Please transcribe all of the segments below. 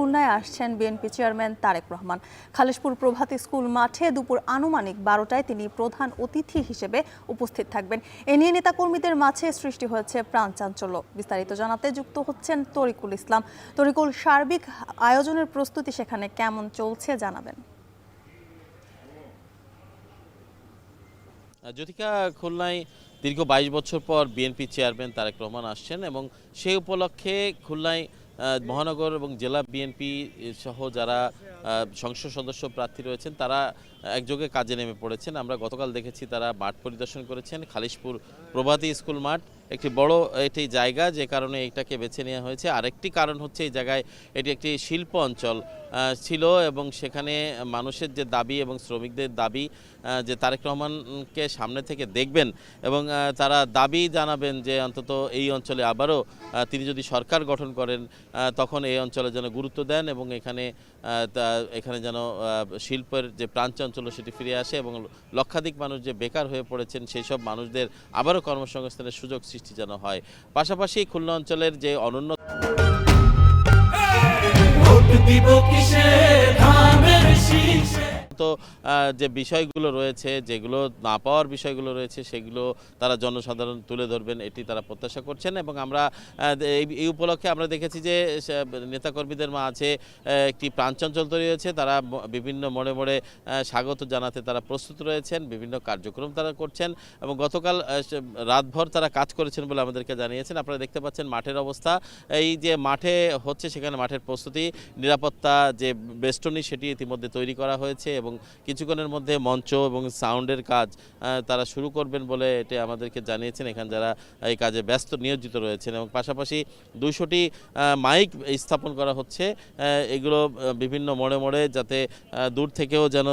খুলনায় আসছেন BNP chairman Tarique Rahman. Khalishpur প্রভাতী school মাঠে দুপুর আনুমানিক 12টায় তিনি প্রধান অতিথি হিসেবে উপস্থিত থাকবেন। এ নিয়ে নেতাকর্মীদের মাঝে সৃষ্টি হয়েছে প্রাণচাঞ্চল্য। বিস্তারিত জানাতে যুক্ত হচ্ছেন তরিকুল ইসলাম। তরিকুল, সার্বিক আয়োজনের প্রস্তুতি সেখানে কেমন চলছে জানাবেন। জ্যোতিকা, খুলনায় দীর্ঘ 22 বছর পর বিএনপি চেয়ারম্যান তারেক রহমান আসছেন এবং সেই উপলক্ষে খুলনায় মহানগর এবং জেলা বিএনপি সহ যারা সংসদ সদস্য প্রার্থী রয়েছেন তারা একযোগে কাজে নেমে পড়েছেন। আমরা গতকাল দেখেছি তারা মাঠ পরিদর্শন করেছেন। খালিশপুর প্রভাতী স্কুল মাঠ একটি বড় একটি জায়গা, যে কারণে এটাকে বেছে নেওয়া হয়েছে। আরেকটি কারণ হচ্ছে এই জায়গায় এটি একটি শিল্প অঞ্চল ছিল এবং সেখানে মানুষের যে দাবি এবং শ্রমিকদের দাবি যে তারেক রহমানকে সামনে থেকে দেখবেন এবং তারা দাবি জানাবেন যে অন্তত এই অঞ্চলে আবারও তিনি যদি সরকার গঠন করেন তখন এই অঞ্চলে যেন গুরুত্ব দেন এবং এখানে যেন শিল্পের যে প্রাণচাঞ্চল্য সেটি ফিরে আসে এবং লক্ষাধিক মানুষ যে বেকার হয়ে পড়েছেন সেই সব মানুষদের আবারও কর্মসংস্থানের সুযোগ সৃষ্টি যেন হয়। পাশাপাশি খুলনা অঞ্চলের যে অনন্য যে বিষয়গুলো রয়েছে, যেগুলো না পাওয়ার বিষয়গুলো রয়েছে, সেগুলো তারা জনসাধারণ তুলে ধরবেন, এটি তারা প্রত্যাশা করছেন। এবং আমরা এই উপলক্ষে আমরা দেখেছি যে নেতাকর্মীদের মাঝে একটি প্রাণচাঞ্চল তৈরি হয়েছে। তারা বিভিন্ন মোড়ে মোড়ে স্বাগত জানাতে তারা প্রস্তুত রয়েছেন, বিভিন্ন কার্যক্রম তারা করছেন এবং গতকাল রাতভর তারা কাজ করেছেন বলে আমাদেরকে জানিয়েছেন। আপনারা দেখতে পাচ্ছেন মাঠের অবস্থা। এই যে মাঠে হচ্ছে সেখানে মাঠের প্রস্তুতি, নিরাপত্তা যে বেষ্টনী সেটি ইতিমধ্যে তৈরি করা হয়েছে এবং কিছুক্ষণের মধ্যে মঞ্চ এবং সাউন্ডের কাজ তারা শুরু করবেন বলে এটি আমাদেরকে জানিয়েছেন এখানে যারা এই কাজে ব্যস্ত নিয়োজিত রয়েছেন। এবং পাশাপাশি 200টি মাইক স্থাপন করা হচ্ছে, এগুলো বিভিন্ন মোড়ে মোড়ে যাতে দূর থেকেও যেন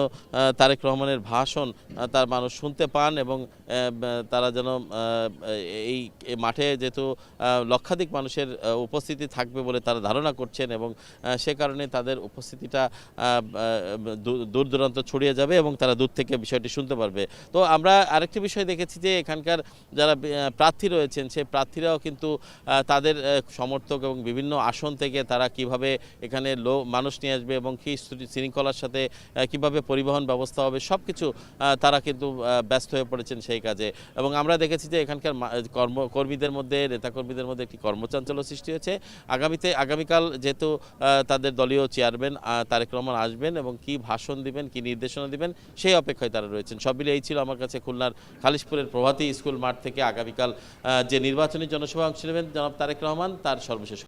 তারেক রহমানের ভাষণ তার মানুষ শুনতে পান এবং তারা যেন এই মাঠে যেহেতু লক্ষাধিক মানুষের উপস্থিতি থাকবে বলে তারা ধারণা করছেন এবং সে কারণে তাদের উপস্থিতিটা দূর দূরান্ত ছড়িয়ে যাবে এবং তারা দূর থেকে বিষয়টি শুনতে পারবে। তো আমরা আরেকটি বিষয় দেখেছি যে এখানকার যারা প্রার্থী রয়েছেন সেই প্রার্থীরাও কিন্তু তাদের সমর্থক এবং বিভিন্ন আসন থেকে তারা কিভাবে এখানে মানুষ নিয়ে আসবে এবং কি শৃঙ্খলার সাথে কিভাবে পরিবহন ব্যবস্থা হবে সব কিছু তারা কিন্তু ব্যস্ত হয়ে পড়েছেন সেই কাজে। এবং আমরা দেখেছি যে এখানকার কর্মীদের মধ্যে, নেতাকর্মীদের মধ্যে একটি কর্মচাঞ্চল্য সৃষ্টি হয়েছে। আগামীকাল যেহেতু তাদের দলীয় চেয়ারম্যান তারেক রহমান আসবেন এবং কি ভাষণ দিবেন, কি নির্দেশনা দিবেন সেই অপেক্ষায় তারা রয়েছেন। সব মিলে এই ছিল আমার কাছে খুলনার খালিশপুরের প্রভাতী স্কুল মাঠ থেকে আগামীকাল যে নির্বাচনী জনসভা অংশ নেবেন জনাব তারেক রহমান তার সর্বশেষ।